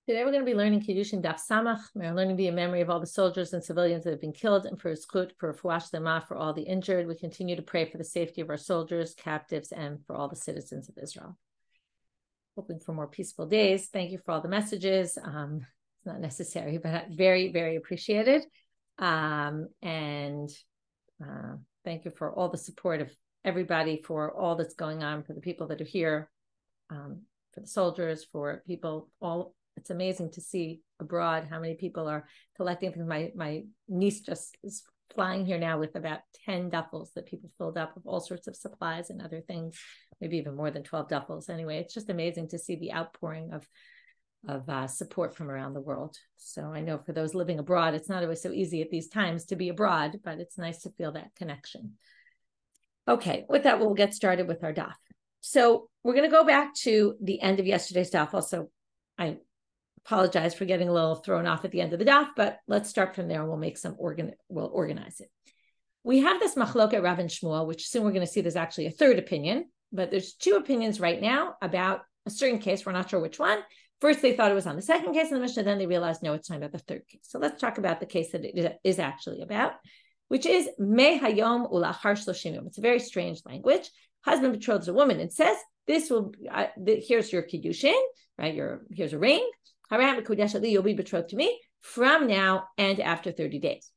Today we're going to be learning Kiddushin Daf Samach. We're learning the memory of all the soldiers and civilians that have been killed, and for Zchut, for Fuash Lema, for all the injured. We continue to pray for the safety of our soldiers, captives, and for all the citizens of Israel. Hoping for more peaceful days. Thank you for all the messages. It's not necessary, but very, very appreciated. Thank you for all the support of everybody, for all that's going on, for the people that are here, for the soldiers, for people all. It's amazing to see abroad how many people are collecting things. My niece just is flying here now with about 10 duffels that people filled up with all sorts of supplies and other things, maybe even more than 12 duffels. Anyway, it's just amazing to see the outpouring of support from around the world. So I know for those living abroad, it's not always so easy at these times to be abroad, but it's nice to feel that connection. Okay, with that, we'll get started with our daf. So we're going to go back to the end of yesterday's daf. Also, I apologize for getting a little thrown off at the end of the daf, but let's start from there and we'll make we'll organize it. We have this machloket Rav and Shmuel, which soon we're going to see there's actually a third opinion, but there's two opinions right now about a certain case. We're not sure which one. First, they thought it was on the second case in the Mishnah, then they realized, no, it's talking about the third case. So let's talk about the case that it is actually about, which is Me Hayom Ulachar Shloshim Yom. It's a very strange language. Husband betroths a woman and says, this will, here's your Kiddushin, right? Here's a ring. You'll be betrothed to me from now and after 30 days.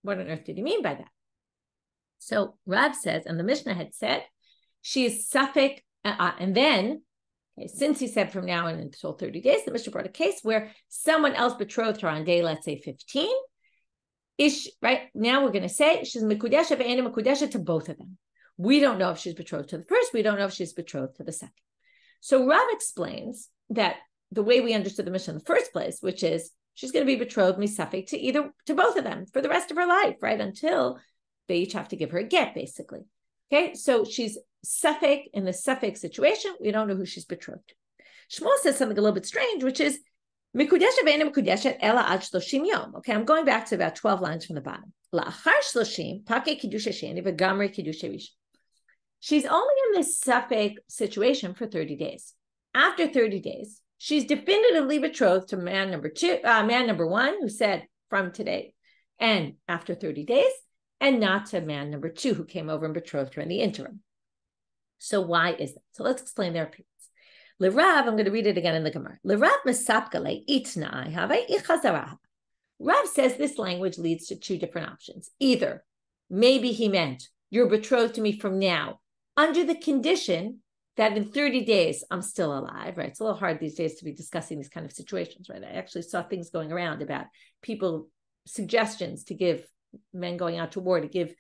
What on earth did he mean by that? So Rav says, and the Mishnah had said, she is Suffolk, and then, okay, since he said from now and until 30 days, the Mishnah brought a case where someone else betrothed her on day, let's say 15. Right now we're going to say she's Mekudesha ve'ena Mekudesha to both of them. We don't know if she's betrothed to the first. We don't know if she's betrothed to the second. So Rav explains that the way we understood the Mishnah in the first place, which is she's going to be betrothed misafik to both of them for the rest of her life, right? Until they each have to give her a get, basically. Okay, so she's suffik in the suffik situation. We don't know who she's betrothed to. Shmuel says something a little bit strange, which is mikudesha ve'ena mikudesha ela ad shloshim yom. Okay, I'm going back to about 12 lines from the bottom. La'achar shloshim pake kiddush sheni v'gamri kiddush rishon. She's only in this suffik situation for 30 days. After 30 days, she's definitively betrothed to man number one, who said from today and after 30 days, and not to man number two, who came over and betrothed her in the interim. So why is that? So let's explain their opinions. L'Rav, I'm going to read it again in the Gemara. L'Rav mesapkale itnai havei ichazarah. Rav says this language leads to two different options. Either maybe he meant you're betrothed to me from now under the condition that in 30 days, I'm still alive, right? It's a little hard these days to be discussing these kind of situations, right? I actually saw things going around about people, suggestions to give men going out to war, to give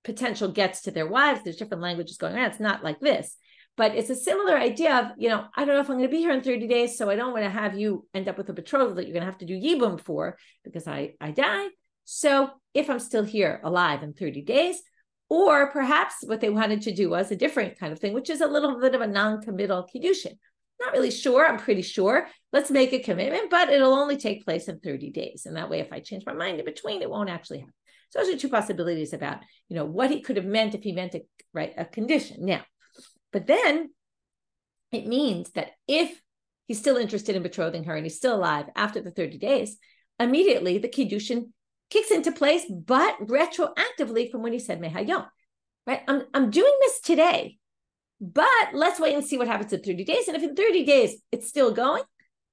potential gets to their wives. There's different languages going around. It's not like this, but it's a similar idea of, I don't know if I'm going to be here in 30 days, so I don't want to have you end up with a betrothal that you're going to have to do yibum for because I die. So if I'm still here alive in 30 days, or perhaps what they wanted to do was a different kind of thing, which is a little bit of a non-committal Kiddushin. Not really sure. I'm pretty sure. Let's make a commitment, but it'll only take place in 30 days. And that way, if I change my mind in between, it won't actually happen. So those are two possibilities about, what he could have meant if he meant a condition. Now, but then it means that if he's still interested in betrothing her and he's still alive after the 30 days, immediately the Kiddushin kicks into place, but retroactively from when he said Mehayom, right? I'm doing this today, but let's wait and see what happens in 30 days. And if in 30 days it's still going,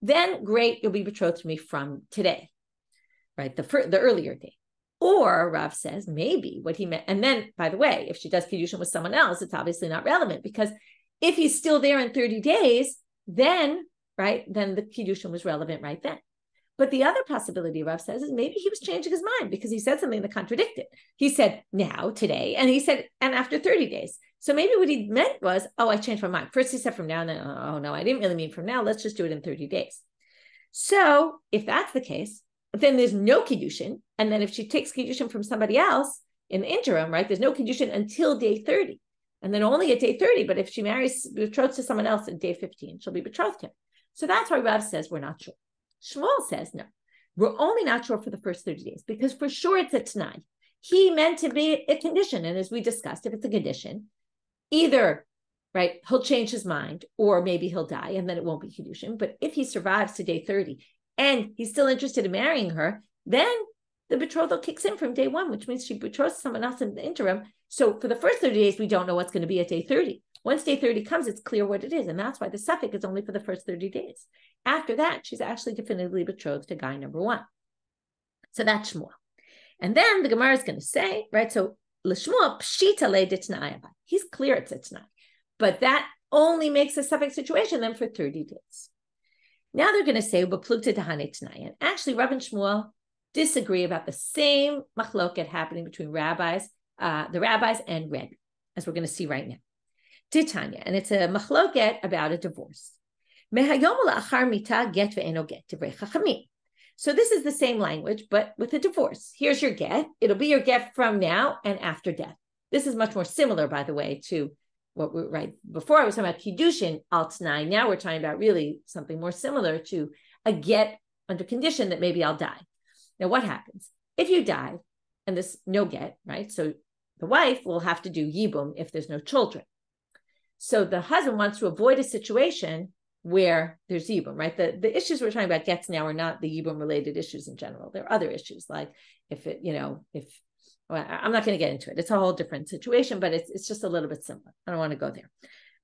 then great, you'll be betrothed to me from today, right? The earlier date. Or Rav says maybe what he meant. And then, by the way, if she does Kiddushin with someone else, it's obviously not relevant because if he's still there in 30 days, then the Kiddushin was relevant right then. But the other possibility, Rav says, is maybe he was changing his mind because he said something that contradicted. He said now, today, and he said, and after 30 days. So maybe what he meant was, I changed my mind. First he said from now, and then, oh no, I didn't really mean from now. Let's just do it in 30 days. So if that's the case, then there's no Kiddushin. And then if she takes Kiddushin from somebody else in the interim, right, there's no Kiddushin until day 30. And then only at day 30, but if she betroths to someone else at day 15, she'll be betrothed to him. So that's why Rav says we're not sure. Shmuel says, no, we're only not sure for the first 30 days because for sure it's a t'nai. He meant to be a condition. And as we discussed, if it's a condition, either right, he'll change his mind, or maybe he'll die, and then it won't be Kiddushin. But if he survives to day 30 and he's still interested in marrying her, then the betrothal kicks in from day 1, which means she betroths someone else in the interim. So for the first 30 days, we don't know what's going to be at day 30. Once day 30 comes, it's clear what it is. And that's why the suffix is only for the first 30 days. After that, she's actually definitively betrothed to guy number 1. So that's Shmuel. And then the Gemara is going to say, right, so L'Shmuel, pshita le ditnai. He's clear it's a t'nai. But that only makes a suffix situation then for 30 days. Now they're going to say, B'plukta dehane t'nai. And actually, Rav and Shmuel disagree about the same machloket happening between the rabbis and Rebbe, as we're going to see right now. Titanya, and it's a machloket about a divorce. So this is the same language, but with a divorce. Here's your get. It'll be your get from now and after death. This is much more similar, by the way, to what we right before I was talking about Kiddushin al t'nai. Now we're talking about really something more similar to a get under condition that maybe I'll die. Now, what happens if you die and there's no get, right? So the wife will have to do yibum if there's no children. So the husband wants to avoid a situation where there's yibum, right? The issues we're talking about gets now are not the yibum related issues in general. There are other issues like I'm not going to get into it. It's a whole different situation, but it's just a little bit similar. I don't want to go there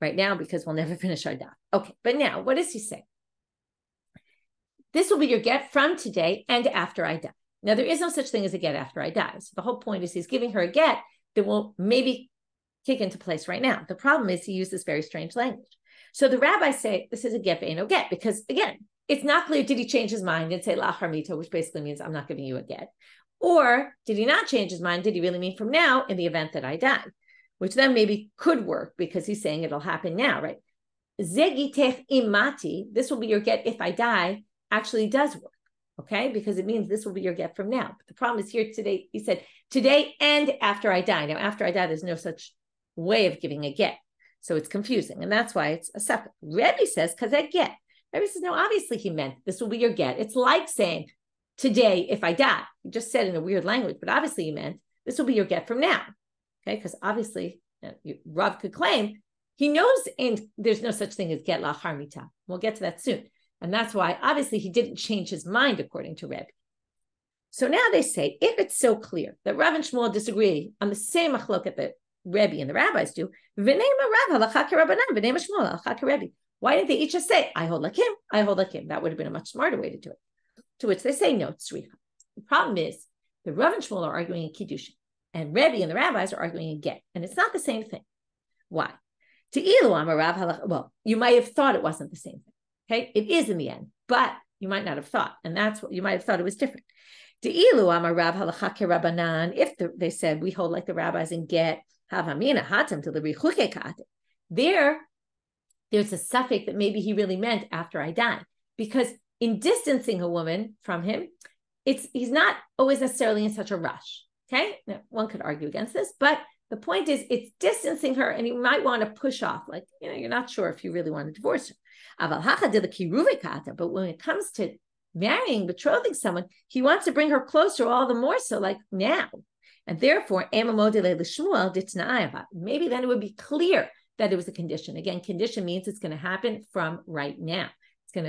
right now because we'll never finish our daf. Okay, but now what does he say? This will be your get from today and after I die. Now, there is no such thing as a get after I die. So the whole point is he's giving her a get that will maybe kick into place right now. The problem is he used this very strange language. So the rabbis say this is a get, no get, because again, it's not clear, did he change his mind and say lachar mito, which basically means I'm not giving you a get? Or did he not change his mind? Did he really mean from now in the event that I die? Which then maybe could work because he's saying it'll happen now, right? Zegitech imati, this will be your get if I die, actually does work, okay? Because it means this will be your get from now. But the problem is here today, he said, today and after I die. Now, after I die, there's no such way of giving a get. So it's confusing. And that's why it's a separate. Rebbe says, because I get. Rebbe says, no, obviously he meant this will be your get. It's like saying, today, if I die. He just said in a weird language, but obviously he meant this will be your get from now. Okay, because obviously Rav could claim he knows and there's no such thing as get lachar mita. We'll get to that soon. And that's why obviously he didn't change his mind according to Rebbe. So now they say, if it's so clear that Rav and Shmuel disagree on the same machloket that Rebbe and the rabbis do, why didn't they each just say, I hold like him, I hold like him? That would have been a much smarter way to do it. To which they say, no, tzricha. The problem is the Rav and Shmuel are arguing in Kiddushin, and Rebbe and the rabbis are arguing in get, and it's not the same thing. Why? Well, you might have thought it wasn't the same thing. Okay, it is in the end, but you might not have thought, and that's what you might have thought it was different. If they said we hold like the rabbis in get, there's a suffix that maybe he really meant after I die, because in distancing a woman from him, he's not always necessarily in such a rush. Okay, now, one could argue against this, but the point is it's distancing her, and you might want to push off, like you're not sure if you really want to divorce her. But when it comes to marrying, betrothing someone, he wants to bring her closer all the more so, like now. And therefore, maybe then it would be clear that it was a condition. Again, condition means it's going to happen from right now. It's going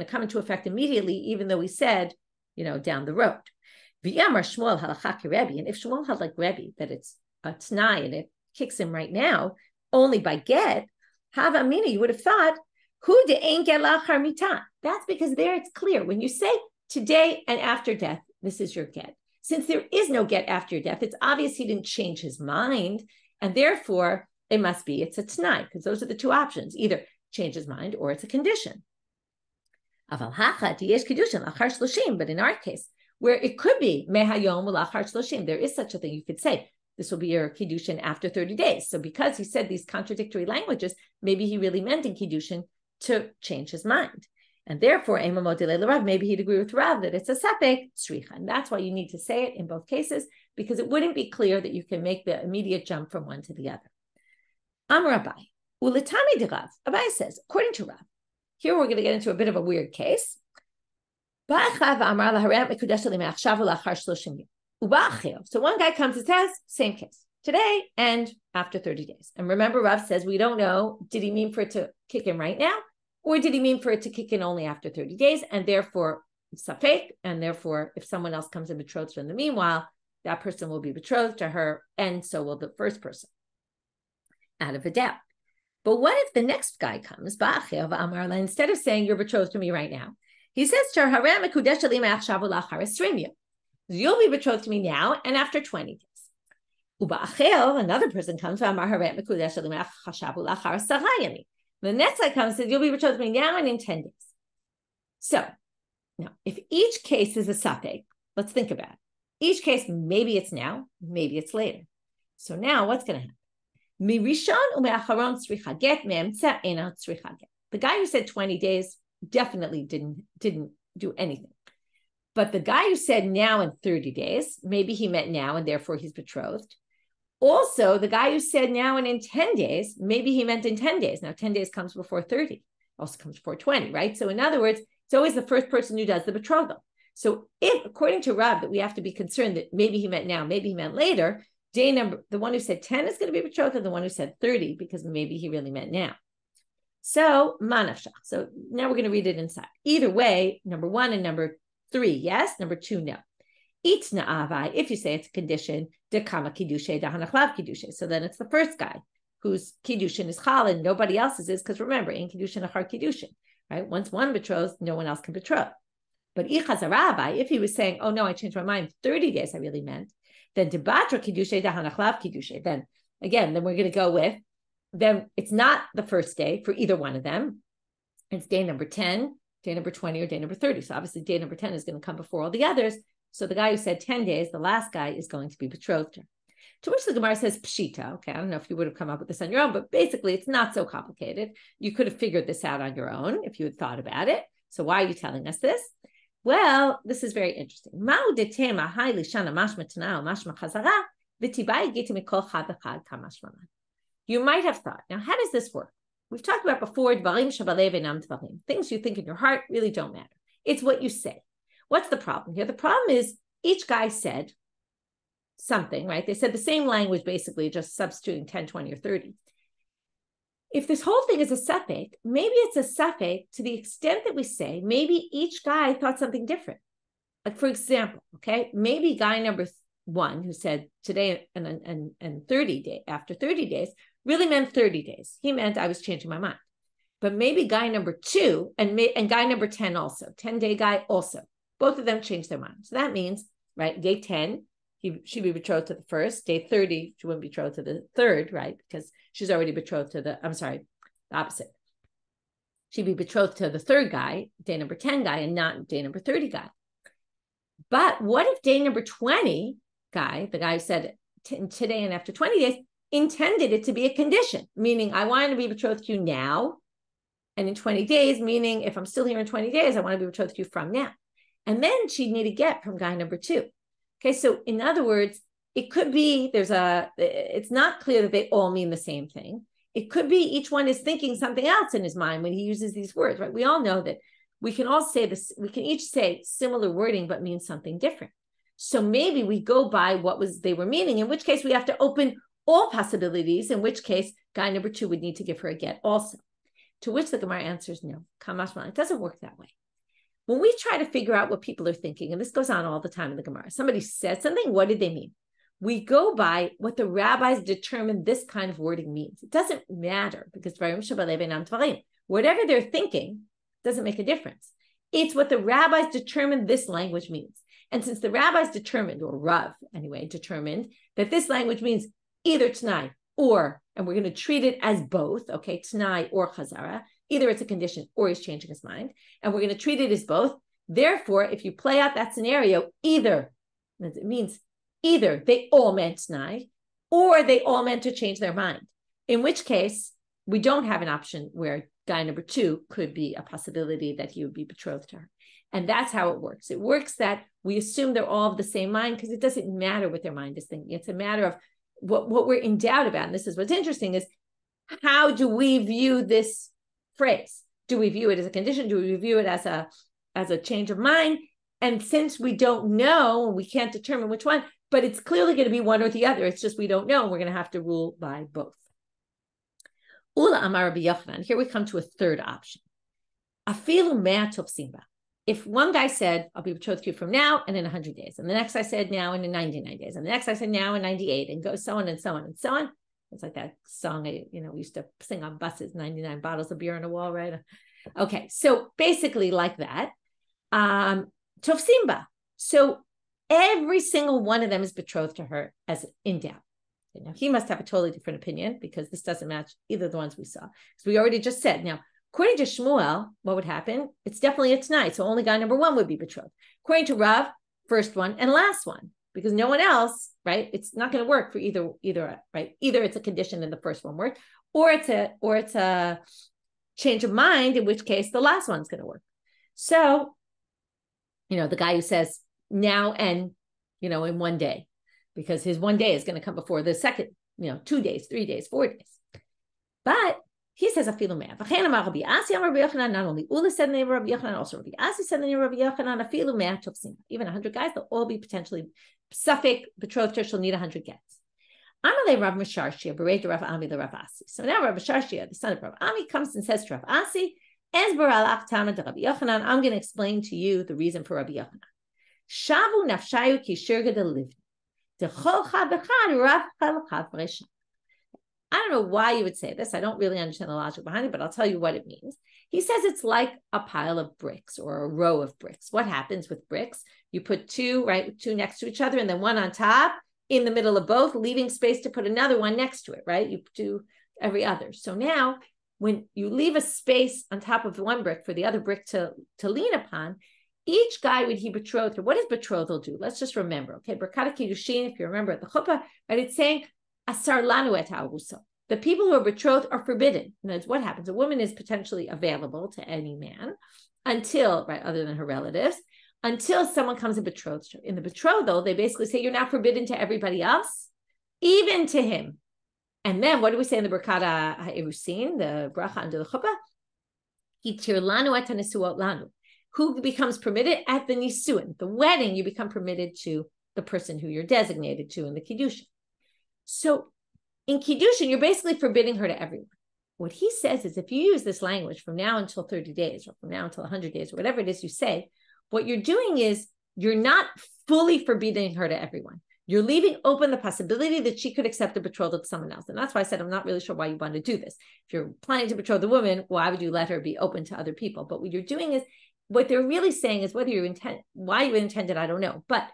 to come into effect immediately, even though we said, down the road. And if Shmuel had like Rebbe, that it's a t'nai and it kicks him right now, only by get, Havamina, you would have thought, that's because there it's clear. When you say today and after death, this is your get. Since there is no get after your death, it's obvious he didn't change his mind, and therefore it's a t'nai, because those are the two options, either change his mind or it's a condition. But in our case, where it could be mehayom ulachar shloshim, there is such a thing. You could say this will be your Kiddushin after 30 days. So because he said these contradictory languages, maybe he really meant in Kiddushin to change his mind. And therefore, maybe he'd agree with Rav that it's a sapek tzricha. And that's why you need to say it in both cases, because it wouldn't be clear that you can make the immediate jump from one to the other. Amar Abai, uletami de Rav. Abai says, according to Rav, here we're going to get into a bit of a weird case. So one guy comes and says, same case. today and after 30 days. And remember, Rav says we don't know, did he mean for it to kick in right now? Or did he mean for it to kick in only after 30 days? And therefore, safek, and therefore, if someone else comes and betroths her in the meanwhile, that person will be betrothed to her, and so will the first person, out of a doubt. But what if the next guy comes, instead of saying you're betrothed to me right now, he says to her, you'll be betrothed to me now and after 20 days. Another person comes, the next guy comes and says, you'll be betrothed to me now and in 10 days. So now, if each case is a safek, let's think about it. Each case, maybe it's now, maybe it's later. So now what's going to happen? The guy who said 20 days definitely didn't do anything. But the guy who said now in 30 days, maybe he meant now and therefore he's betrothed. Also, the guy who said now and in 10 days, maybe he meant in 10 days. Now, 10 days comes before 30, also comes before 20, right? So in other words, it's always the first person who does the betrothal. So if, according to Rav, that we have to be concerned that maybe he meant now, maybe he meant later, the one who said 10 is going to be betrothed, and the one who said 30, because maybe he really meant now. So, manafshach. So now we're going to read it inside. Either way, number 1 and number 3, yes. Number 2, no. Itna avai, if you say it's a condition, dekama kiddushe, dahanachlav kiddushe. So then it's the first guy whose kiddushin is chal and nobody else's is, because remember, in kiddushin achar kiddushin, right? Once one betroths, no one else can betroth. But ichazarabai, if he was saying, oh no, I changed my mind, 30 days I really meant, then debatra kiddushe, dahanachlav kiddushe. Then again, then we're going to go with, then it's not the first day for either one of them. It's day number 10, day number 20, or day number 30. So obviously day number 10 is going to come before all the others. So the guy who said 10 days, the last guy, is going to be betrothed. To which the Gemara says, pshita. Okay, I don't know if you would have come up with this on your own, but basically it's not so complicated. You could have figured this out on your own if you had thought about it. So why are you telling us this? Well, this is very interesting. You might have thought, now how does this work? We've talked about before, things you think in your heart really don't matter. It's what you say. What's the problem here? The problem is each guy said something, right? They said the same language, basically, just substituting 10, 20, or 30. If this whole thing is a safek, maybe it's a safek to the extent that we say, maybe each guy thought something different. Like, for example, okay, maybe guy number 1 who said today and 30 days, after 30 days, really meant 30 days. He meant I was changing my mind. But maybe guy number 2 and guy number 10 also, 10-day guy also, both of them changed their mind. So that means, right, day 10, she'd be betrothed to the first. Day 30, she wouldn't be betrothed to the third, right? Because she's already betrothed to the opposite. She'd be betrothed to the third guy, day number 10 guy, and not day number 30 guy. But what if day number 20 guy, the guy who said today and after 20 days, intended it to be a condition, meaning I want to be betrothed to you now, and in 20 days, meaning if I'm still here in 20 days, I want to be betrothed to you from now. And then she'd need a get from guy number 2. Okay, so in other words, it could be it's not clear that they all mean the same thing. It could be each one is thinking something else in his mind when he uses these words, right? We all know that we can all say this, we can each say similar wording, but mean something different. So maybe we go by what they were meaning, in which case we have to open all possibilities, in which case guy number 2 would need to give her a get also. To which the Gemara answers no. It doesn't work that way. When we try to figure out what people are thinking, and this goes on all the time in the Gemara, somebody says something, what did they mean? We go by what the rabbis determine this kind of wording means. It doesn't matter, because whatever they're thinking doesn't make a difference. It's what the rabbis determine this language means. And since the rabbis determined, or Rav anyway, determined that this language means either Tanai or, and we're going to treat it as both, okay, Tanai or Chazara, either it's a condition or he's changing his mind, and we're going to treat it as both. Therefore, if you play out that scenario, it means either they all meant Tanai or they all meant to change their mind, in which case we don't have an option where guy number 2 could be a possibility that he would be betrothed to her. And that's how it works. It works that we assume they're all of the same mind, because it doesn't matter what their mind is thinking. It's a matter of what we're in doubt about. And this is what's interesting, is how do we view this phrase? Do we view it as a condition? Do we view it as a change of mind? And since we don't know, we can't determine which one, but it's clearly going to be one or the other. It's just we don't know. We're going to have to rule by both. Ula Amar Rabbi Yochanan. Here we come to a third option. Afilu mea tofsim ba. If one guy said, I'll be betrothed to you from now and in 100 days, and the next I said now and in 99 days, and the next I said now in 98, and go so on and so on and so on. It's like that song, we used to sing on buses, 99 bottles of beer on a wall, right? Okay, so basically like that. Tofsim ba. So every single one of them is betrothed to her as in doubt. Now, he must have a totally different opinion because this doesn't match either of the ones we saw. So we already just said, now, according to Shmuel, what would happen? It's definitely a tonight. So only guy number one would be betrothed. According to Rav, first one and last one, because no one else, right? It's not going to work for either, right? Either it's a condition and the first one worked, or it's a change of mind, in which case the last one's going to work. So, the guy who says now and, in one day, because his one day is going to come before the second, 2 days, 3 days, 4 days. But he says, afilu mea. Not only Ula said the name of Rabbi Yochanan, also Rabbi Asi said the name of Rabbi Yochanan, afilu mea tofsim. Even 100 guys, they'll all be potentially suffix betrothed. She'll need 100 gets. Amalei Rav Misharshia, bereit Rav Ami the Rav Asi. So now Rav Misharshia, the son of Rav Ami, comes and says to Rav Asi, Esber alach tama de Rabbi Yochanan. I'm going to explain to you the reason for Rabbi Yochanan. Shavu nafshayu ki shirga de livni. I don't know why you would say this. I don't really understand the logic behind it, but I'll tell you what it means. He says it's like a pile of bricks or a row of bricks. What happens with bricks? You put two next to each other and then one on top in the middle of both, leaving space to put another one next to it, right? You do every other. So now when you leave a space on top of one brick for the other brick to lean upon, each guy would he betrothed her. What does betrothal do? Let's just remember. Okay, Berkat Kiddushin, if you remember at the chuppah, right? It's saying asar lanu et ha'arusa. The people who are betrothed are forbidden. And that's what happens. A woman is potentially available to any man until, right, other than her relatives, until someone comes and betroths her. In the betrothal, they basically say you're now forbidden to everybody else, even to him. And then what do we say in the Berkat ha'erusin, the bracha under the chuppah? Hitir lanu et hanesuot lanu. Who becomes permitted at the nisuin, the wedding, you become permitted to the person who you're designated to in the Kiddushin. So in Kiddushin, you're basically forbidding her to everyone. What he says is if you use this language from now until 30 days or from now until 100 days or whatever it is you say, what you're doing is you're not fully forbidding her to everyone. You're leaving open the possibility that she could accept a betrothal to someone else. And that's why I said, I'm not really sure why you want to do this. If you're planning to betroth the woman, why would you let her be open to other people? But what you're doing is, what they're really saying is why you intended, I don't know, but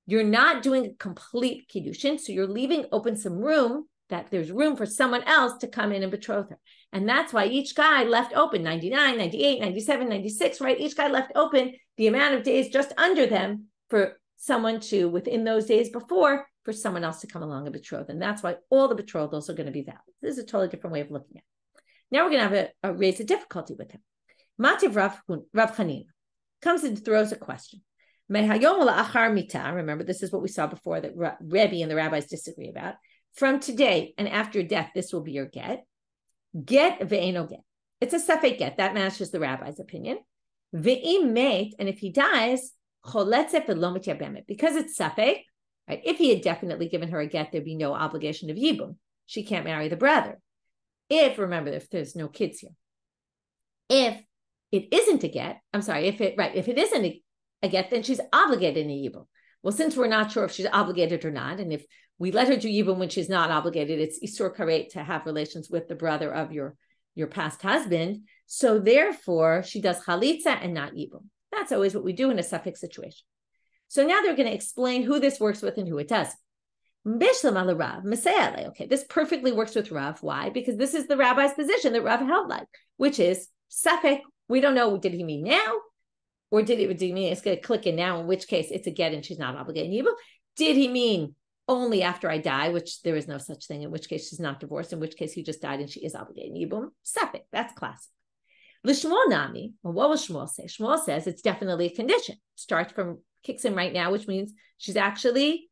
you're not doing a complete Kiddushin. So you're leaving open some room that there's room for someone else to come in and betroth her. And that's why each guy left open 99, 98, 97, 96, right? Each guy left open the amount of days just under them for someone to, within those days before, for someone else to come along and betroth. And that's why all the betrothals are going to be valid. This is a totally different way of looking at it. Now we're going to have raise a difficulty with him. Mativ Rav Chanina comes and throws a question. Remember, this is what we saw before that Rebbe and the rabbis disagree about. From today and after death, this will be your get. Get ve'eno get. It's a safek get. That matches the rabbi's opinion. Ve'im mate, and if he dies, choletzef v'lo mityabemet. Because it's safek, right? If he had definitely given her a get, there'd be no obligation of yibum. She can't marry the brother. If there's no kids here. If it isn't a get, if it isn't a get, then she's obligated in a yibum. Well, since we're not sure if she's obligated or not, and if we let her do yibum when she's not obligated, it's isur karet to have relations with the brother of your past husband. So therefore, she does chalitza and not yibum. That's always what we do in a suffix situation. So now they're going to explain who this works with and who it doesn't. Okay, this perfectly works with Rav. Why? Because this is the rabbi's position that Rav held like, which is suffix. We don't know, did he mean now? Or did he mean it's going to click in now, in which case it's a get and she's not obligated in yibum? Did he mean only after I die, which there is no such thing, in which case she's not divorced, in which case he just died and she is obligated in yibum? Suffix, that's classic. L'shmuel nami, well, what will Shmuel say? Shmuel says it's definitely a condition. Starts from, kicks in right now, which means she's actually,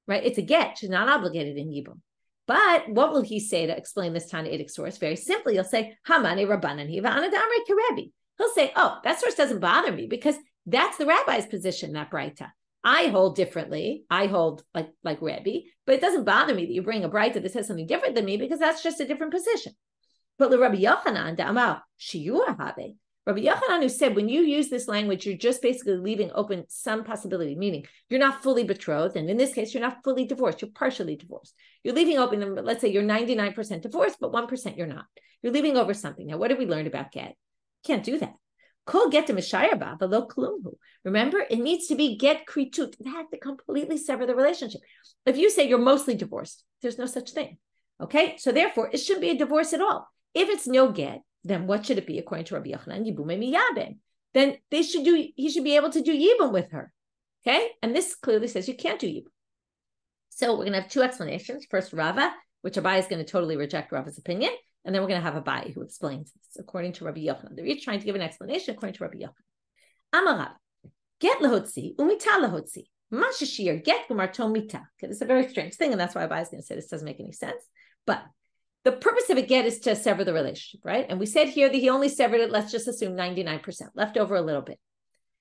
right, it's a get. She's not obligated in yibum. But what will he say to explain this Tanaitic source? Very simply, he'll say, Hamane Rabbanit Michelle Farber. He'll say, oh, that source doesn't bother me because that's the rabbi's position, that braita. I hold differently. I hold like Rabbi, but it doesn't bother me that you bring a brayta that says something different than me because that's just a different position. But the Rabbi Yochanan da'amar shiur habe. Rabbi Yochanan, who said when you use this language, you're just basically leaving open some possibility, meaning you're not fully betrothed, and in this case, you're not fully divorced. You're partially divorced. You're leaving open. Let's say you're 99% divorced, but 1% you're not. You're leaving over something. Now, what did we learn about get? Can't do that. Kol get to mishayar v'lo klumhu. Remember, it needs to be get kritut. It has to completely sever the relationship. If you say you're mostly divorced, there's no such thing. Okay, so therefore, it shouldn't be a divorce at all. If it's no get, then what should it be according to Rabbi Yochanan? Yibume miyabem. Then he should be able to do yibum with her. Okay, and this clearly says you can't do yibum. So we're going to have two explanations. First, Rava, which Abai is going to totally reject Rava's opinion. And then we're going to have Abai who explains this according to Rabbi Yochanan. They're each trying to give an explanation according to Rabbi Yochanan. Amarav, get lahotzi, umita lahotzi. Mashashir, get gumarto mita. Okay, this is a very strange thing, and that's why Abai is going to say this doesn't make any sense. But the purpose of a get is to sever the relationship, right? And we said here that he only severed it, let's just assume 99%, left over a little bit.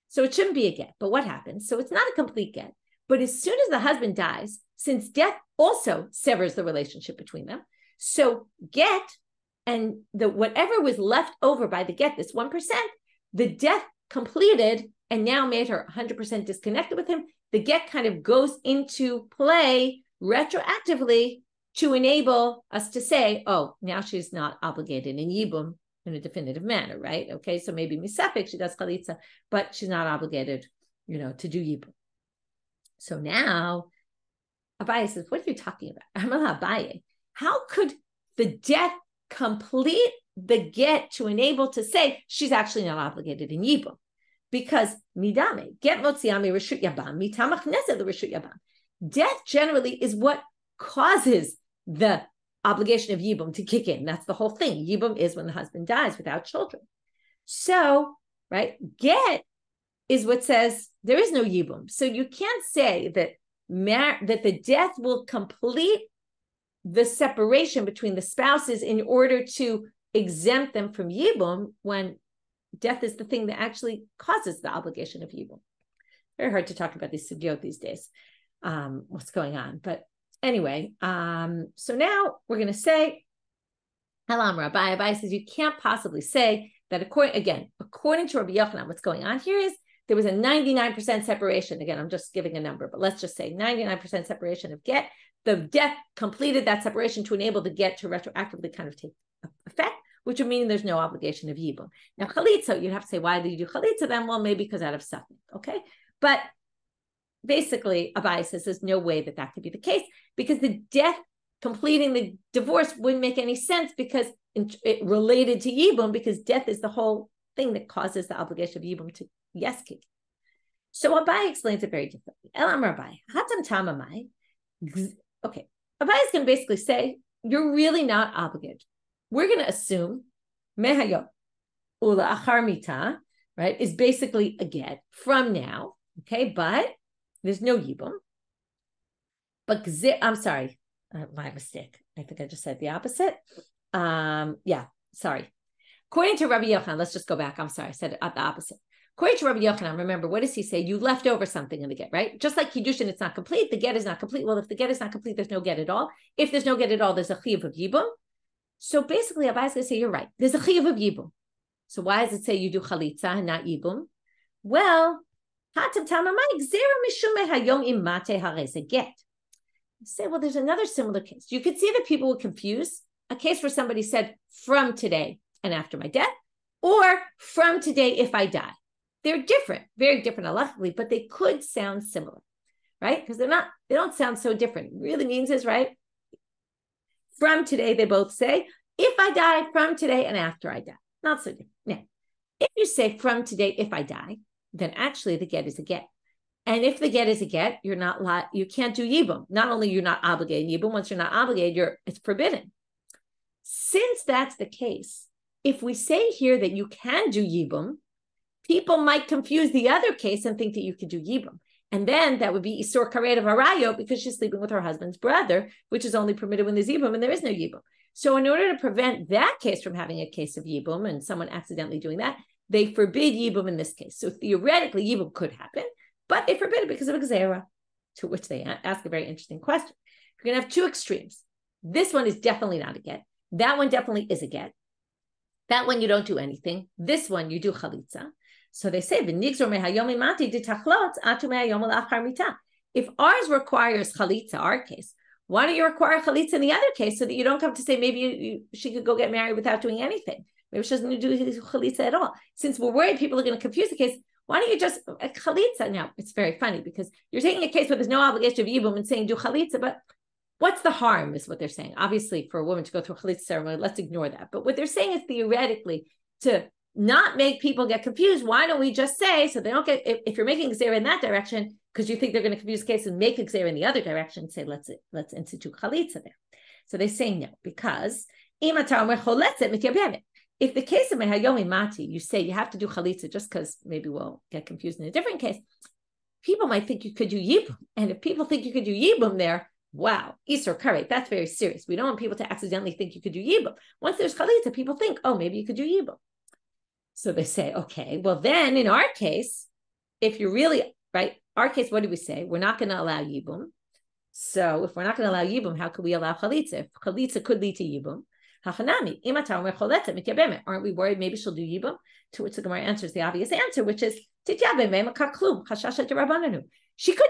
So it shouldn't be a get. But what happens? So it's not a complete get. But as soon as the husband dies, since death also severs the relationship between them, so get and the whatever was left over by the get, this 1%, the death completed and now made her 100% disconnected with him. The get kind of goes into play retroactively to enable us to say, oh, now she's not obligated in yibum in a definitive manner, right? Okay, so maybe misafik, she does chalitza, but she's not obligated, to do yibum. So now Abaye says, what are you talking about? Amala Abaye, how could the death complete the get to enable to say she's actually not obligated in yibum? Because midame, get motziami reshut yabam, mitamach nezeh reshut yabam. Death generally is what causes the obligation of yibum to kick in. That's the whole thing. Yibum is when the husband dies without children. So, right, get is what says there is no yibum. So you can't say that that the death will complete the separation between the spouses in order to exempt them from yibum when death is the thing that actually causes the obligation of yibum. Very hard to talk about these sugyot these days, what's going on. But anyway, so now we're going to say, Halam Rabbi. Abai says you can't possibly say that according to Rabbi Yochanan, what's going on here is there was a 99% separation. Again, I'm just giving a number, but let's just say 99% separation of get. The death completed that separation to enable the get to retroactively kind of take effect, which would mean there's no obligation of yibum. Now, chalitza, you'd have to say, why do you do chalitza then? Well, maybe because out of suffering, okay? But basically, Abai says there's no way that could be the case because the death completing the divorce wouldn't make any sense because it related to yibum, because death is the whole thing that causes the obligation of yibum to kick. So Abai explains it very differently. Elam Rabbi, hatam tamamai. Okay, Abai is going to basically say you're really not obligated. We're going to assume mehayot ula achar mita, right, is basically a get from now. Okay, but there's no yibum. But I'm sorry, my mistake. I think I just said the opposite. Sorry. According to Rabbi Yochanan, let's just go back. I'm sorry, I said the opposite. According to Rabbi Yochanan, remember, what does he say? You left over something in the get, right? Just like Kiddushin, it's not complete. The get is not complete. Well, if the get is not complete, there's no get at all. If there's no get at all, there's a chiyuv of yibum. So basically, Abai is going to say, you're right. There's a chiyuv of yibum. So why does it say you do chalitza and not yibum? Well, hatam tamamai gzera mishume hayom imate hareze get. Say, well, there's another similar case. You could see that people were confused. A case where somebody said, from today and after my death, or from today if I die. They're different, very different halachically, but they could sound similar, right? Because they don't sound so different. It really means is, right? From today, they both say, if I die, from today and after I die. Not so different. Now, if you say from today, if I die, then actually the get is a get. And if the get is a get, you can't do yibum. Not only you're not obligated yibum, once you're not obligated, it's forbidden. Since that's the case, if we say here that you can do yibum, people might confuse the other case and think that you could do yibum. And then that would be isur karet of harayo because she's sleeping with her husband's brother, which is only permitted when there's yibum and there is no yibum. So in order to prevent that case from having a case of yibum and someone accidentally doing that, they forbid yibum in this case. So theoretically, yibum could happen, but they forbid it because of a gzera, to which they ask a very interesting question. You're going to have two extremes. This one is definitely not a get. That one definitely is a get. That one you don't do anything. This one you do chalitza. So they say, if ours requires chalitza, our case, why don't you require chalitza in the other case so that you don't come to say maybe she could go get married without doing anything? Maybe she doesn't do chalitza at all. Since we're worried people are going to confuse the case, why don't you just chalitza? Now, it's very funny because you're taking a case where there's no obligation of yibum and saying do chalitza, but what's the harm is what they're saying. Obviously, for a woman to go through a chalitza ceremony, let's ignore that. But what they're saying is theoretically to not make people get confused, why don't we just say, so they don't get, if you're making gzera in that direction, because you think they're going to confuse the case and make gzera in the other direction, say, let's institute chalitza there. So they say no, because if the case of mehayomi mati, you say you have to do chalitza just because maybe we'll get confused in a different case, people might think you could do yibum. And if people think you could do yibum there, wow, Isur Karet, that's very serious. We don't want people to accidentally think you could do yibum. Once there's chalitza, people think, oh, maybe you could do yibum. So they say, okay, well then in our case, if you're really, right, our case, what do we say? We're not going to allow yibum. So if we're not going to allow yibum, how could we allow chalitza? If chalitza could lead to yibum, aren't we worried maybe she'll do yibum? To which the Gemara answers the obvious answer, which is, she could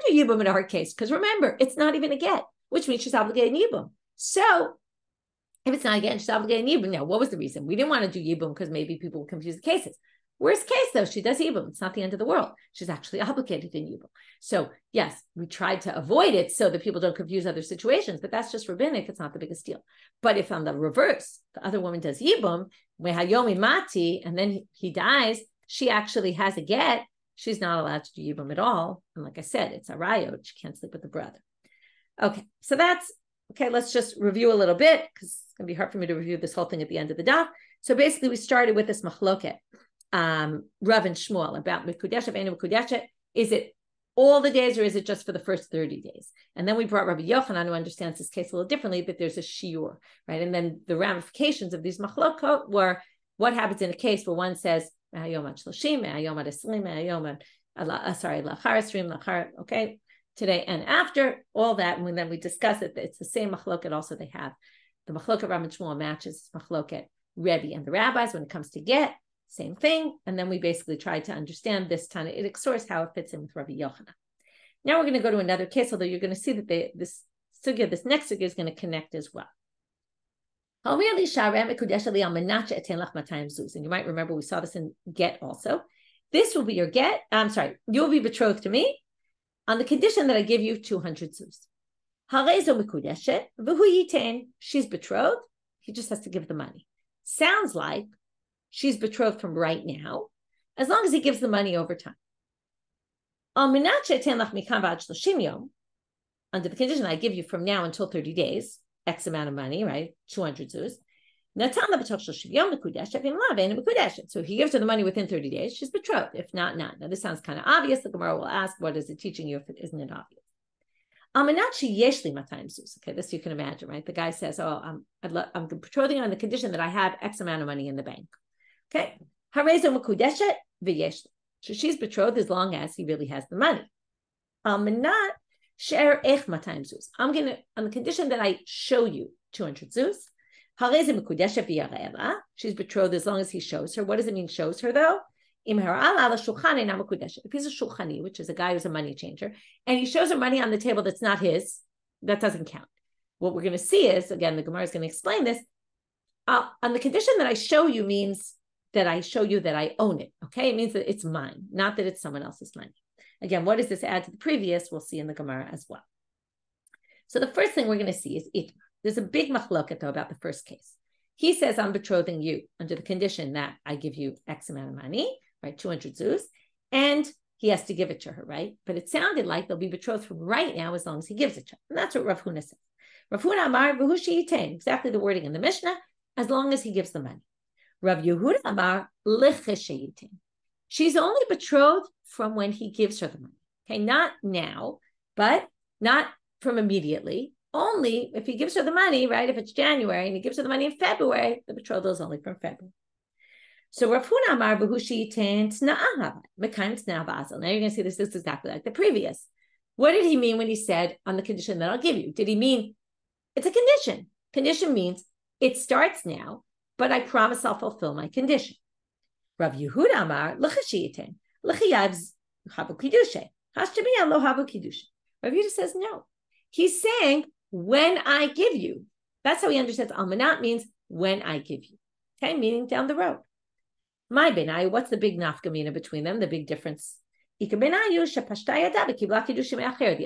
do yibum in our case, because remember, it's not even a get, which means she's obligated yibum. So if it's not a get, she's obligated yibum. Now, what was the reason? We didn't want to do yibum because maybe people will confuse the cases. Worst case, though, she does yibum. It's not the end of the world. She's actually obligated in yibum. So yes, we tried to avoid it so that people don't confuse other situations, but that's just rabbinic. It's not the biggest deal. But if on the reverse, the other woman does yibum, mehayomi mati, and then he dies, she actually has a get, she's not allowed to do yibum at all. And like I said, it's a rayot. She can't sleep with the brother. Okay, so that's, okay, let's just review a little bit because it's going to be hard for me to review this whole thing at the end of the daf. So basically we started with this machloket, Rav and Shmuel, about Mekudeshet and Mekudeshet. Is it all the days or is it just for the first 30 days? And then we brought Rabbi Yochanan, who understands this case a little differently, but there's a shiur, right? And then the ramifications of these machlokot were what happens in a case where one says, okay, today and after, all that, and then we discuss it, it's the same machloket also they have. The machloket Rav and Shmuel matches machloket Rebbe and the rabbis when it comes to get, same thing. And then we basically tried to understand this Tana Idik source, how it fits in with Rabbi Yochanan. Now we're going to go to another case, although you're going to see that this next sugya is going to connect as well. And you might remember we saw this in get also. This will be your get. I'm sorry, you'll be betrothed to me on the condition that I give you 200 zus. She's betrothed. He just has to give the money. Sounds like she's betrothed from right now, as long as he gives the money over time. Under the condition I give you from now until 30 days, X amount of money, right? 200 zuz. So if he gives her the money within 30 days, she's betrothed. If not, not. Now this sounds kind of obvious. The Gemara will ask, what is it teaching you if it isn't it obvious? Okay, this you can imagine, right? The guy says, oh, I'm betrothing on the condition that I have X amount of money in the bank. Okay. So she's betrothed as long as he really has the money. I'm going to, on the condition that I show you 200 zuz. She's betrothed as long as he shows her. What does it mean shows her though? If he's a shulchani, which is a guy who's a money changer, and he shows her money on the table that's not his, that doesn't count. What we're going to see is, again, the Gemara is going to explain this, on the condition that I show you means that I show you that I own it, okay? It means that it's mine, not that it's someone else's money. Again, what does this add to the previous? We'll see in the Gemara as well. So the first thing we're going to see is itmar. There's a big machloket though about the first case. He says, I'm betrothing you under the condition that I give you X amount of money, right? 200 zuz, and he has to give it to her, right? But it sounded like they'll be betrothed from right now as long as he gives it to her. And that's what Rav Huna says. Rav Huna amar v'hu sheyitain, exactly the wording in the Mishnah, as long as he gives the money. Rav Yehuda amar lichesh sheyitain. She's only betrothed from when he gives her the money. Okay, not now, but not from immediately. Only if he gives her the money, right? If it's January and he gives her the money in February, the betrothal is only from February. So Rav Huna Amar V'hu She'iten T'na'ah Mekayim T'na'ah Ba'azal. Now you're going to see this is exactly like the previous. What did he mean when he said on the condition that I'll give you? Did he mean it's a condition? Condition means it starts now, but I promise I'll fulfill my condition. Rav Yehuda Amar L'chashiyiten L'chayav Havu Kiddushin Hashtamiyah Lo Havu Kiddushin. Rav Yehuda says no. He's saying when I give you. That's how he understands almanat means when I give you. Okay, meaning down the road. My benai, what's the big nafkamina between them? The big difference. The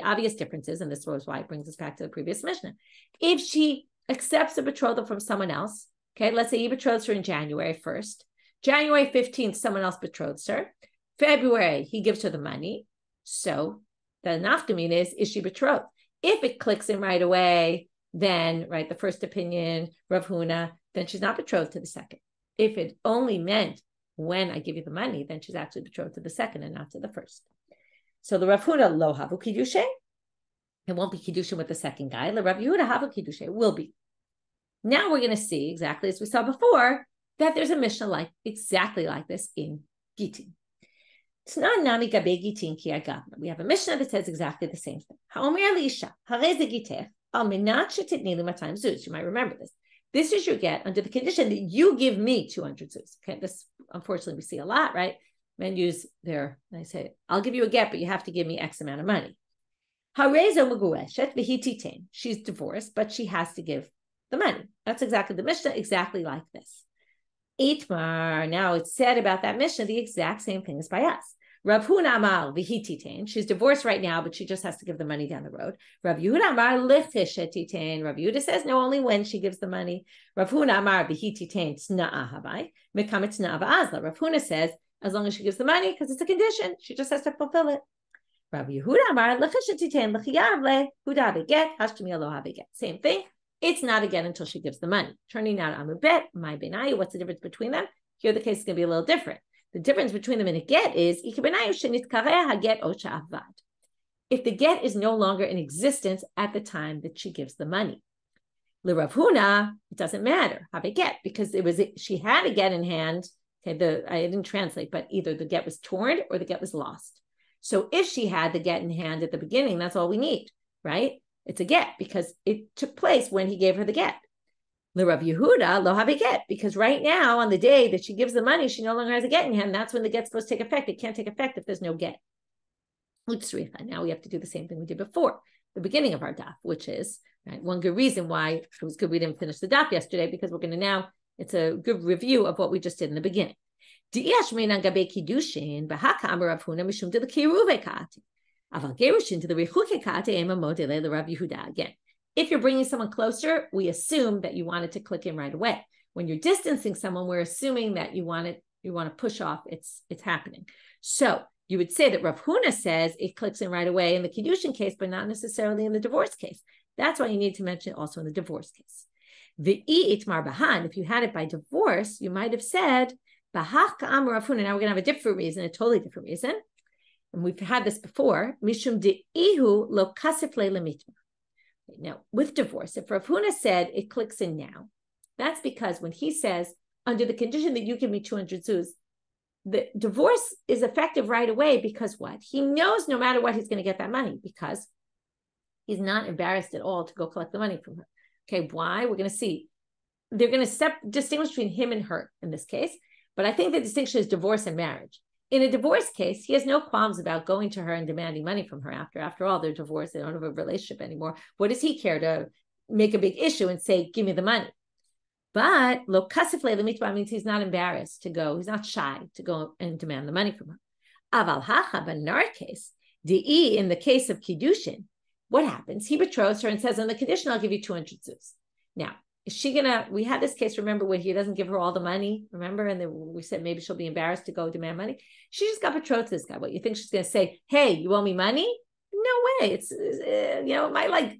obvious differences, and this was why it brings us back to the previous Mishnah. If she accepts a betrothal from someone else, okay, let's say he betroths her in January 1st. January 15th, someone else betroths her. February, he gives her the money. So the nafkamina is she betrothed? If it clicks in right away, then, right, the first opinion, Rav Huna, then she's not betrothed to the second. If it only meant when I give you the money, then she's actually betrothed to the second and not to the first. So the Rav Huna lo havu kiddushin, it won't be kiddushin with the second guy. The Rav Yehuda havu kiddushin, it will be. Now we're going to see, exactly as we saw before, that there's a Mishnah exactly like this in Gitin. We have a Mishnah that says exactly the same thing. You might remember this. This is your get under the condition that you give me 200 zuz. Okay, this unfortunately we see a lot, right? Men use they say, I'll give you a get, but you have to give me X amount of money. She's divorced, but she has to give the money. That's exactly the Mishnah, exactly like this. Itmar, now it's said about that Mishnah the exact same thing as by us. Rav Huna Amar v'hititain. She's divorced right now, but she just has to give the money down the road. Rav Yehuda Amar l'chishetitain. Rav Yehuda says no, only when she gives the money. Rav Huna Amar v'hititain t'na'ah habai mekam t'na'ah ba'azla. Rav Huna says as long as she gives the money, because it's a condition, she just has to fulfill it. Rav Yehuda Amar l'chishetitain l'chiyav lehuda beget hashtami aloha beget. Same thing. It's not again until she gives the money. Turning out amubet my benayu. What's the difference between them? Here the case is going to be a little different. The difference between them in a get is if the get is no longer in existence at the time that she gives the money. L'Rav Huna, it doesn't matter how they get, because she had a get in hand. Okay, I didn't translate, but either the get was torn or the get was lost. So if she had the get in hand at the beginning, that's all we need, right? It's a get because it took place when he gave her the get. L'Rav Yehuda lo have a get, because right now on the day that she gives the money, she no longer has a get in hand. That's when the get's supposed to take effect. It can't take effect if there's no get. Now we have to do the same thing we did before, the beginning of our daf, which is right, one good reason why it was good we didn't finish the daf yesterday, because we're going to now, it's a good review of what we just did in the beginning. Again, if you're bringing someone closer, we assume that you want it to click in right away. When you're distancing someone, we're assuming that you want to push off. It's happening. So you would say that Rav Huna says it clicks in right away in the Kiddushin case, but not necessarily in the divorce case. That's why you need to mention it also in the divorce case. The itmar bahan, if you had it by divorce, you might have said bahach ka'am Rav Huna. Now we're going to have a different reason, a totally different reason, and we've had this before. Mishum de'ihu lo kasif le'lemitma. Now, with divorce, if Rav Huna said it clicks in now, that's because when he says, under the condition that you give me 200 zuz, the divorce is effective right away because what? He knows no matter what, he's going to get that money because he's not embarrassed at all to go collect the money from her. Okay, why? We're going to see. They're going to distinguish between him and her in this case, but I think the distinction is divorce and marriage. In a divorce case, he has no qualms about going to her and demanding money from her after. After all, they're divorced. They don't have a relationship anymore. What does he care to make a big issue and say, give me the money? But lo kasif le'lemitba means he's not embarrassed to go. He's not shy to go and demand the money from her. Aval hacha, but in our case, in the case of Kiddushin, what happens? He betroths her and says, on the condition, I'll give you 200 zuz. Now, is she we had this case, remember, where he doesn't give her all the money, remember? And then we said maybe she'll be embarrassed to go demand money. She just got betrothed to this guy. What, you think she's going to say, hey, you owe me money? No way. It might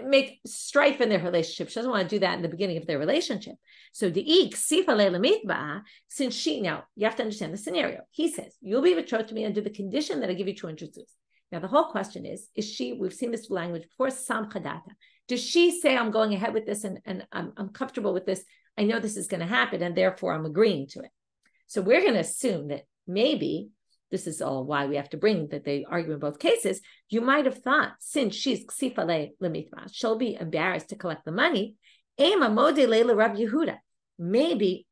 make strife in their relationship. She doesn't want to do that in the beginning of their relationship. So since she, now you have to understand the scenario. He says, you'll be betrothed to me under the condition that I give you 200 zuz. Now, the whole question is she, we've seen this language before, sam chadata. Does she say, I'm going ahead with this and I'm comfortable with this? I know this is going to happen and therefore I'm agreeing to it. So we're going to assume that maybe this is all why we have to bring that they argue in both cases. You might have thought, since she's ksifale lemitma, she'll be embarrassed to collect the money. Ema mode leila Rab Yehuda. Maybe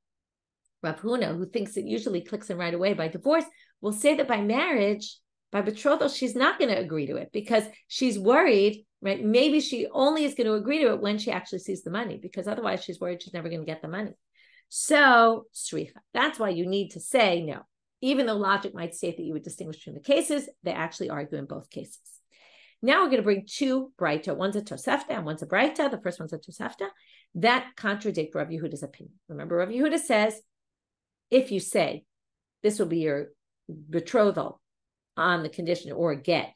Rav Huna, who thinks it usually clicks in right away by divorce, will say that by marriage, by betrothal, she's not going to agree to it because she's worried, right? Maybe she only is going to agree to it when she actually sees the money, because otherwise she's worried she's never going to get the money. So, sricha, that's why you need to say no. Even though logic might state that you would distinguish between the cases, they actually argue in both cases. Now we're going to bring two Braita. One's a Tosefta and one's a Braita. The first one's a Tosefta. That contradict Rav Yehuda's opinion. Remember, Rav Yehuda says, if you say, this will be your betrothal on the condition, or get,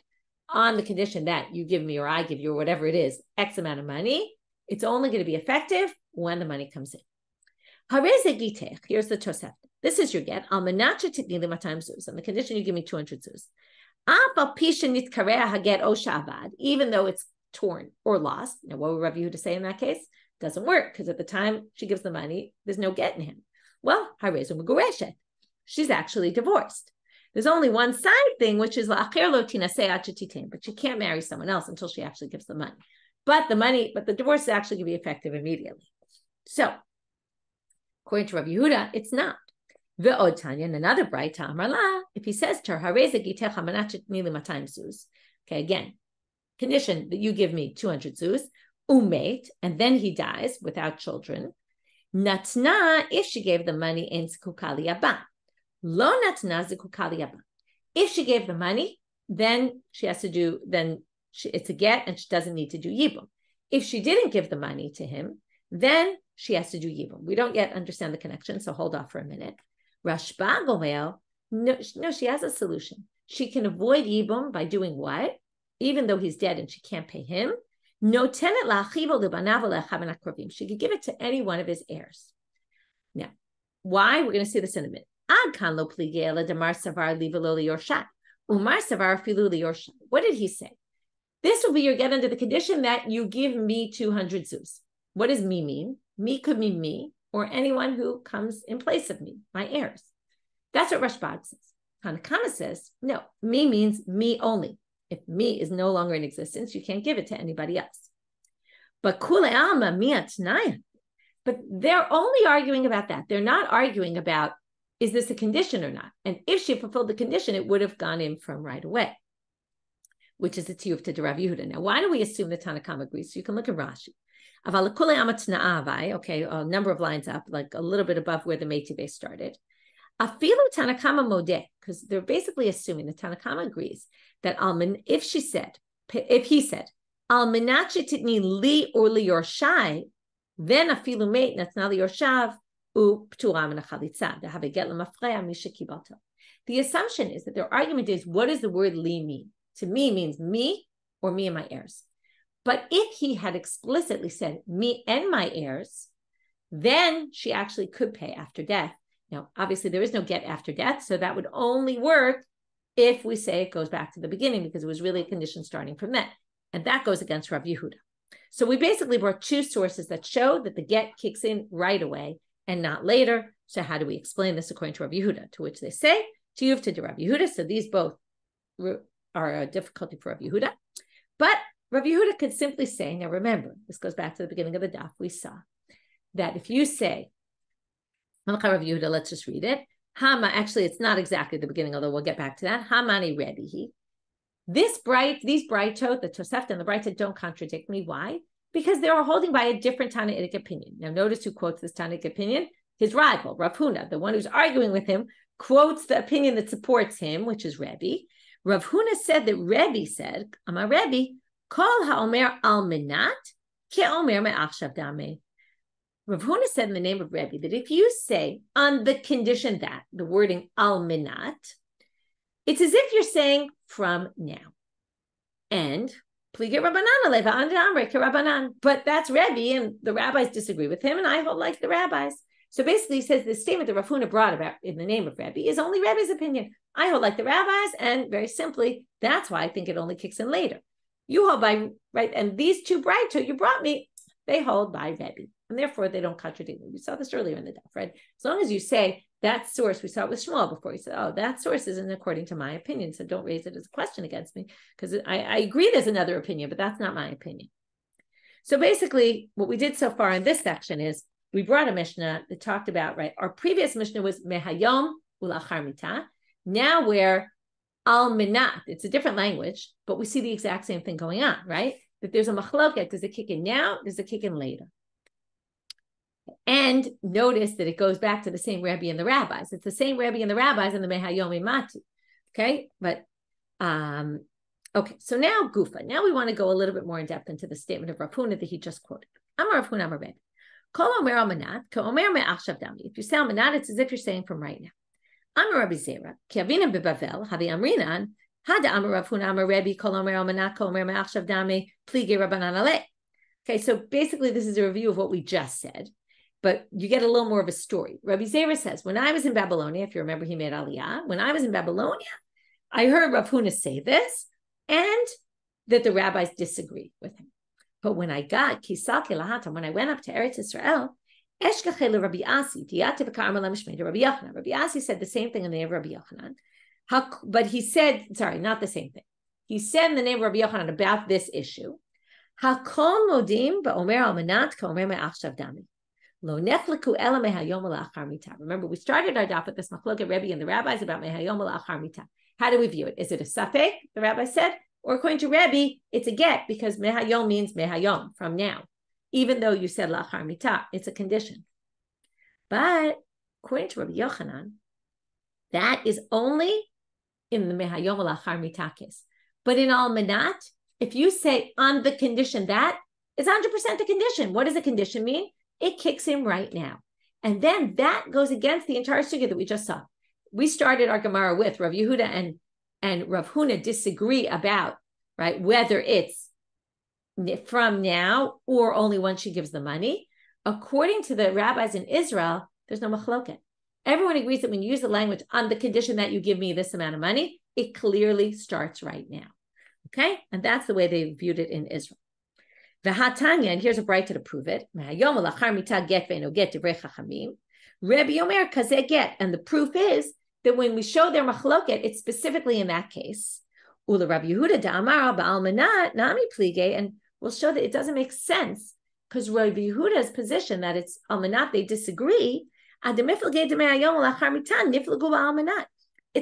on the condition that you give me or I give you or whatever it is, X amount of money, it's only going to be effective when the money comes in. Here's the Tosefta. This is your get. On the condition you give me 200 zuz. Even though it's torn or lost. Now, what would Rav Yehuda say in that case? Doesn't work, because at the time she gives the money, there's no get in him. Well, she's actually divorced. There's only one side thing, which is but she can't marry someone else until she actually gives the money. But the divorce is actually going to be effective immediately. So, according to Rav Yehuda, it's not. Ve'od Tanya, and another Braita Amarla, if he says to her, okay, again, condition that you give me 200 zuz, umate, and then he dies without children. Natna, if she gave the money in zikukali yaba. Lo natna zikukali yaba. If she gave the money, then she has to do, it's a get and she doesn't need to do yibum. If she didn't give the money to him, then she has to do yibum. We don't yet understand the connection, so hold off for a minute. Rashba Gomel, no, she has a solution. She can avoid yibum by doing what? Even though he's dead and she can't pay him, she could give it to any one of his heirs. Now, why? We're going to see this in a minute. What did he say? This will be your get under the condition that you give me 200 zuz. What does me mean? Me could mean me or anyone who comes in place of me, my heirs. That's what Rashbag says. Tanakama says, no, me means me only. If me is no longer in existence, you can't give it to anybody else. But kule alma miatnaya. But they're only arguing about that. They're not arguing about, is this a condition or not? And if she fulfilled the condition, it would have gone in from right away, which is the tiyuf to Rav Yehuda. Now, why do we assume that Tanakama agrees? So you can look at Rashi. Okay, a number of lines up, like a little bit above where the Meitive started. Afilu Tanakama modeh, because they're basically assuming that Tanakama agrees that if he said, al menachi titni li or li yorshai, then afilu meit natna li yorshav u ptura min hachalitza dehaveget lemafreya misha kibalto. The assumption is that their argument is, what does the word li mean? To me means me or me and my heirs. But if he had explicitly said me and my heirs, then she actually could pay after death. Now, obviously, there is no get after death, so that would only work if we say it goes back to the beginning, because it was really a condition starting from that. And that goes against Rav Yehuda. So we basically brought two sources that show that the get kicks in right away and not later. So how do we explain this according to Rav Yehuda? To which they say, tiyuv to Rav Yehuda. So these both are a difficulty for Rav Yehuda. But Rav Yehuda could simply say, now remember, this goes back to the beginning of the daf, we saw that if you say, Rav Yehuda, let's just read it. Hama, actually, it's not exactly the beginning, although we'll get back to that. Hamani Rebbe. These Braitot, the Tosefta and the Braitot don't contradict me. Why? Because they are holding by a different Tannaitic opinion. Now, notice who quotes this Tannaitic opinion? His rival, Rav Huna, the one who's arguing with him, quotes the opinion that supports him, which is Rebbe. Rav Huna said that Rebbe said, Amar Rebbe, Kol ha'omer al menat ke omer me'achshav dameh. Rav Huna said in the name of Rebbe that if you say on the condition that, the wording al minat, it's as if you're saying from now. And but that's Rebbe, and the rabbis disagree with him, and I hold like the rabbis. So basically he says the statement that Rav Huna brought about in the name of Rebbe is only Rebbe's opinion. I hold like the rabbis, and very simply, that's why I think it only kicks in later. You hold by, right, and these two Braito you brought me, they hold by Rebbe. And therefore, they don't contradict me. We saw this earlier in the daf, right? As long as you say that source, we saw it with Shmuel before. He said, oh, that source isn't according to my opinion, so don't raise it as a question against me, because I agree there's another opinion, but that's not my opinion. So basically, what we did so far in this section is we brought a Mishnah that talked about, right, our previous Mishnah was Mehayom Ulachar Mitah. Now we're Al Minat. It's a different language, but we see the exact same thing going on, right? That there's a machloket, there's a kick in now, there's a kick in later. And notice that it goes back to the same Rebbe and the rabbis. It's the same Rebbe and the rabbis in the Mehayom Matu. Okay, but okay, so now Gufa. Now we want to go a little bit more in depth into the statement of Rav Huna that he just quoted. Amar Rav Huna Amar Rebbe. Kol omer al manat, ko omer me'achshav dami. If you say al manat, it's as if you're saying from right now. Amar Rabbi Zera, ki avina bebavel, havi amrinan, hada Amar Rav Huna Amar Rebbe, kol omer al manat, ko omer me'achshav dami, plige Rabbanan aleh. Okay, so basically this is a review of what we just said, but you get a little more of a story. Rabbi Zera says, when I was in Babylonia, if you remember, he made Aliyah. When I was in Babylonia, I heard Rav Huna say this, and that the rabbis disagree with him. But when I got Kisaki Lahata, when I went up to Eretz Israel, Rabbi Asi said the same thing in the name of Rabbi Yochanan. But he said, sorry, not the same thing. He said in the name of Rabbi Yochanan about this issue. Remember, we started our daf with this machloket Rebbe and the rabbis about Mehayom La'achar Mitah. How do we view it? Is it a safek, the rabbi said? Or according to Rebbe, it's a get, because Mehayom means Mehayom, from now. Even though you said La'achar Mitah, it's a condition. But according to Rabbi Yochanan, that is only in the Mehayom La'achar Mitah case. But in Al Manat, if you say on the condition that, it's 100% the condition. What does the condition mean? It kicks in right now. And then that goes against the entire sugya that we just saw. We started our Gemara with Rav Yehuda and Rav Huna disagree about, right, whether it's from now or only when she gives the money. According to the rabbis in Israel, there's no machloket. Everyone agrees that when you use the language on the condition that you give me this amount of money, it clearly starts right now. Okay? And that's the way they viewed it in Israel. V'hatanya, and here's a brighter to prove it. Rebbe Omer kazeh get, and the proof is that when we show their machloket, it's specifically in that case. Ula Rabbi Yehuda da'amar ba'al manat nami plige, and we'll show that it doesn't make sense because Rabbi Yehuda's position that it's al manat, they disagree. It's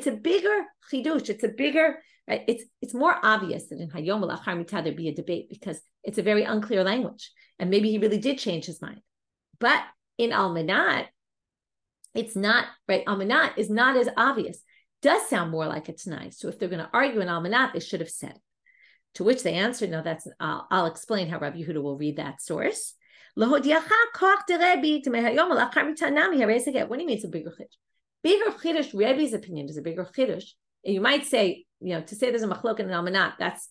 a bigger chidush. It's a bigger. Right? It's more obvious that in Hayom L'achar Mitah there'd be a debate because it's a very unclear language, and maybe he really did change his mind. But in Al Manat, it's not right. Al Manat is not as obvious. Does sound more like it's nice. So if they're going to argue in Al Manat, they should have said it. To which they answered, "No, that's." I'll explain how Rabbi Yehuda will read that source. What do you mean it's a bigger chiddush? Bigger chiddush, Rebbe's opinion is a bigger chiddush. You might say, to say there's a machlok and an almanat, that's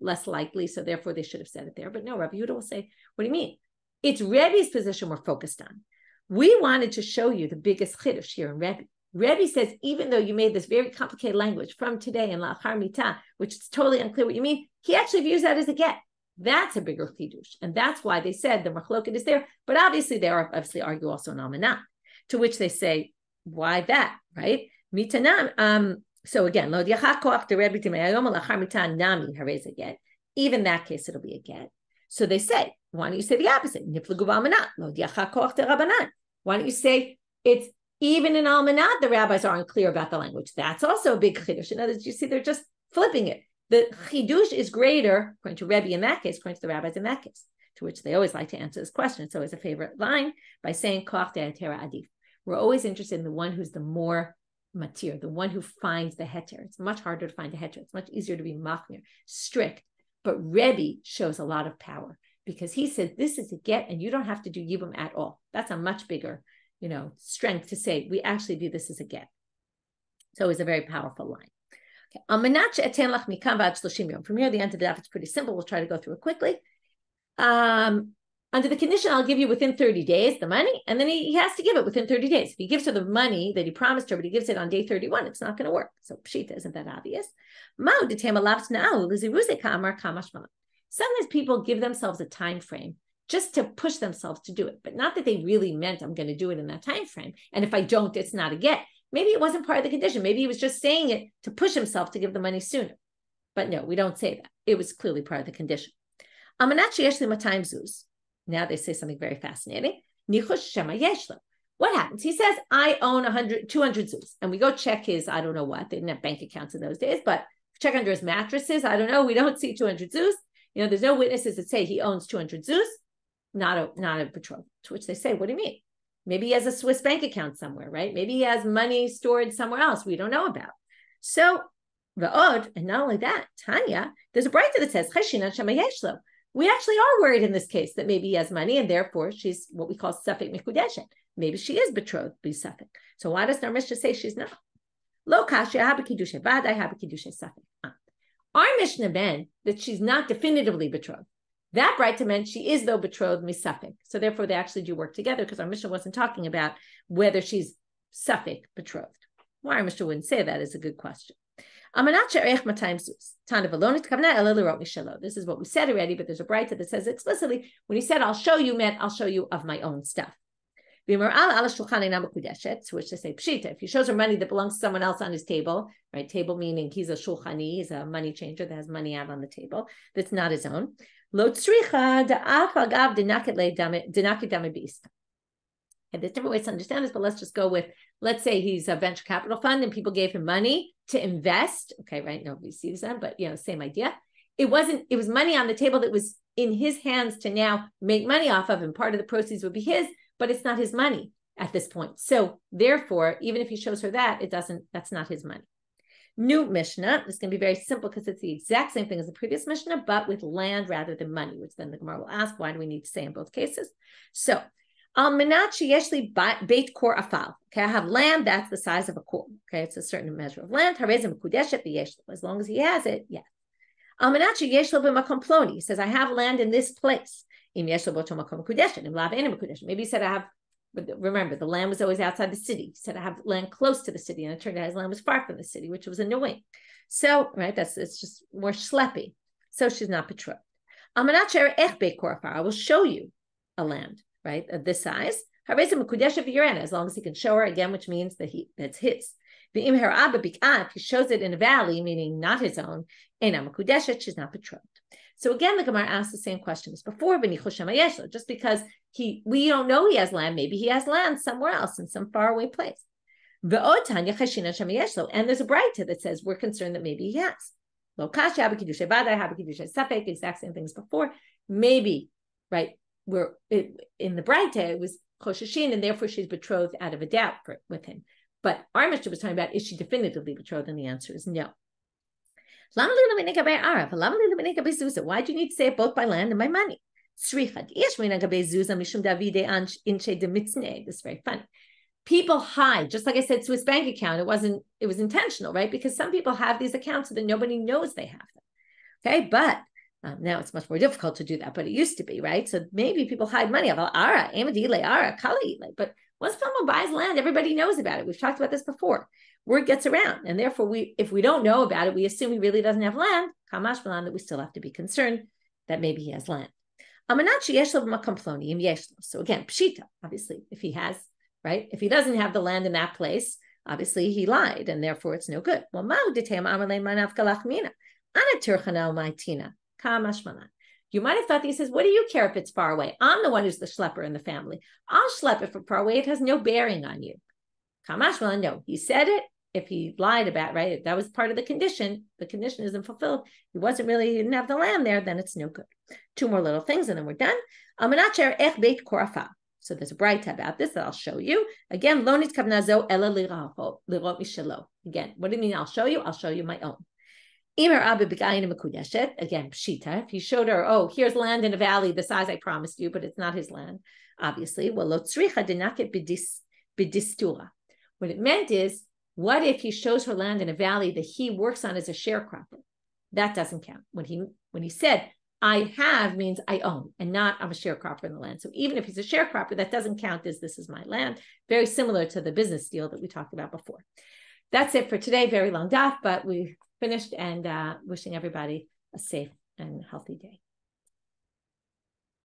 less likely, so therefore they should have said it there. But no, Rabbi Yehuda will say, what do you mean? It's Rebbe's position we're focused on. We wanted to show you the biggest chiddush here in Rebbe. Rebbe says, even though you made this very complicated language from today in La'achar Mitah, which is totally unclear what you mean, he actually views that as a get. That's a bigger chiddush. And that's why they said the machloket is there. But obviously they obviously argue also in almanat, to which they say, why that, right? Mitanam, so again, even that case, it'll be a get. So they say, why don't you say the opposite? Why don't you say it's even in Almanat, the rabbis aren't clear about the language. That's also a big chidush. In other words, you see, they're just flipping it. The chidush is greater, according to Rebbe in that case, according to the rabbis in that case, to which they always like to answer this question. It's always a favorite line by saying, koach de'atera adif. We're always interested in the one who's the more matir, the one who finds the heter. It's much harder to find a heter. It's much easier to be machmir, strict. But Rebbe shows a lot of power because he says this is a get and you don't have to do yibum at all. That's a much bigger, strength to say we actually do this as a get. So it's a very powerful line. Okay. From here, the end of the daf, it's pretty simple. We'll try to go through it quickly. Under the condition, I'll give you within 30 days the money, and then he has to give it within 30 daes. If he gives her the money that he promised her, but he gives it on day 31, it's not going to work. So pshita, isn't that obvious? Sometimes people give themselves a time frame just to push themselves to do it, but not that they really meant I'm going to do it in that time frame. And if I don't, it's not a get. Maybe it wasn't part of the condition. Maybe he was just saying it to push himself to give the money sooner. But no, we don't say that. It was clearly part of the condition. Now they say something very fascinating. What happens? He says, I own 200 zuz. And we go check his, I don't know what, they didn't have bank accounts in those days, but check under his mattresses. I don't know. We don't see 200 zuz. There's no witnesses that say he owns 200 zuz, not a betrothal. To which they say, what do you mean? Maybe he has a Swiss bank account somewhere, right? Maybe he has money stored somewhere else we don't know about. So, and not only that, Tanya, there's a brayta that says, we actually are worried in this case that maybe he has money and therefore she's what we call safek mikudeshet. Maybe she is betrothed, be safek. So why does our Mishnah say she's not? Lo kasha habe kiddushin vadai habe kiddushin safek. Our Mishnah meant that she's not definitively betrothed. That brayta meant she is though betrothed misafek. So therefore they actually do work together because our Mishnah wasn't talking about whether she's safek betrothed. Why our Mishnah wouldn't say that is a good question. This is what we said already, but there's a brayta that says explicitly when he said I'll show you meant I'll show you of my own stuff. To which they say pshita, if he shows her money that belongs to someone else on his table, right? Table meaning he's a shulchani, he's a money changer that has money out on the table that's not his own. And there's different ways to understand this, but let's just go with, let's say he's a venture capital fund and people gave him money to invest. Okay, right? Nobody sees them, but same idea. It was money on the table that was in his hands to now make money off of, and part of the proceeds would be his, but it's not his money at this point. So therefore, even if he shows her that, that's not his money. New Mishnah, it's going to be very simple because it's the exact same thing as the previous Mishnah, but with land rather than money, which then the Gemara will ask, why do we need to say in both cases? So, beit kor afal. Okay, I have land that's the size of a kor. Okay, it's a certain measure of land. As long as he has it, yeah. He says, I have land in this place. Maybe he said, I have, but remember, the land was always outside the city. He said, I have land close to the city, and it turned out his land was far from the city, which was annoying. So, right, it's just more schleppy. So she's not betrothed. I will show you a land, right, of this size. As long as he can show her again, which means that that's his. If he shows it in a valley, meaning not his own, she's not betrothed. So again, the Gemara asks the same question as before, just because we don't know he has land, maybe he has land somewhere else in some faraway place. And there's a brayta that says we're concerned that maybe he has. Exact same things before. Maybe, right, we're in the brayta, it was chosheshin, and therefore she's betrothed out of a doubt with him. But our Mishnah was talking about, is she definitively betrothed? And the answer is no. Why do you need to say it both by land and by money? This is very funny. People hide, just like I said, Swiss bank account, it was intentional, right? Because some people have these accounts so that nobody knows they have them. Okay, but now it's much more difficult to do that, but it used to be, right? So maybe people hide money. But once someone buys land, everybody knows about it. We've talked about this before. Word gets around, and therefore, if we don't know about it, we assume he really doesn't have land. Kamash that we still have to be concerned that maybe he has land. So again, pshita, obviously, if he has, right? If he doesn't have the land in that place, obviously he lied, and therefore it's no good. You might have thought he says, what do you care if it's far away? I'm the one who's the schlepper in the family. I'll schlep it from far away. It has no bearing on you. Kamashmalan, no. He said it. If he lied about, right, that was part of the condition isn't fulfilled. He didn't have the land there, then it's no good. Two more little things and then we're done. So there's a brayta about this that I'll show you. Again, again, what do you mean I'll show you? I'll show you my own. Again, pshita, if he showed her, oh, here's land in a valley the size I promised you, but it's not his land, obviously. Well, what it meant is, what if he shows her land in a valley that he works on as a sharecropper? That doesn't count. When he said, I have means I own, and not I'm a sharecropper in the land. So even if he's a sharecropper, that doesn't count as this is my land. Very similar to the business deal that we talked about before. That's it for today. Very long daf, but we finished, and wishing everybody a safe and healthy day.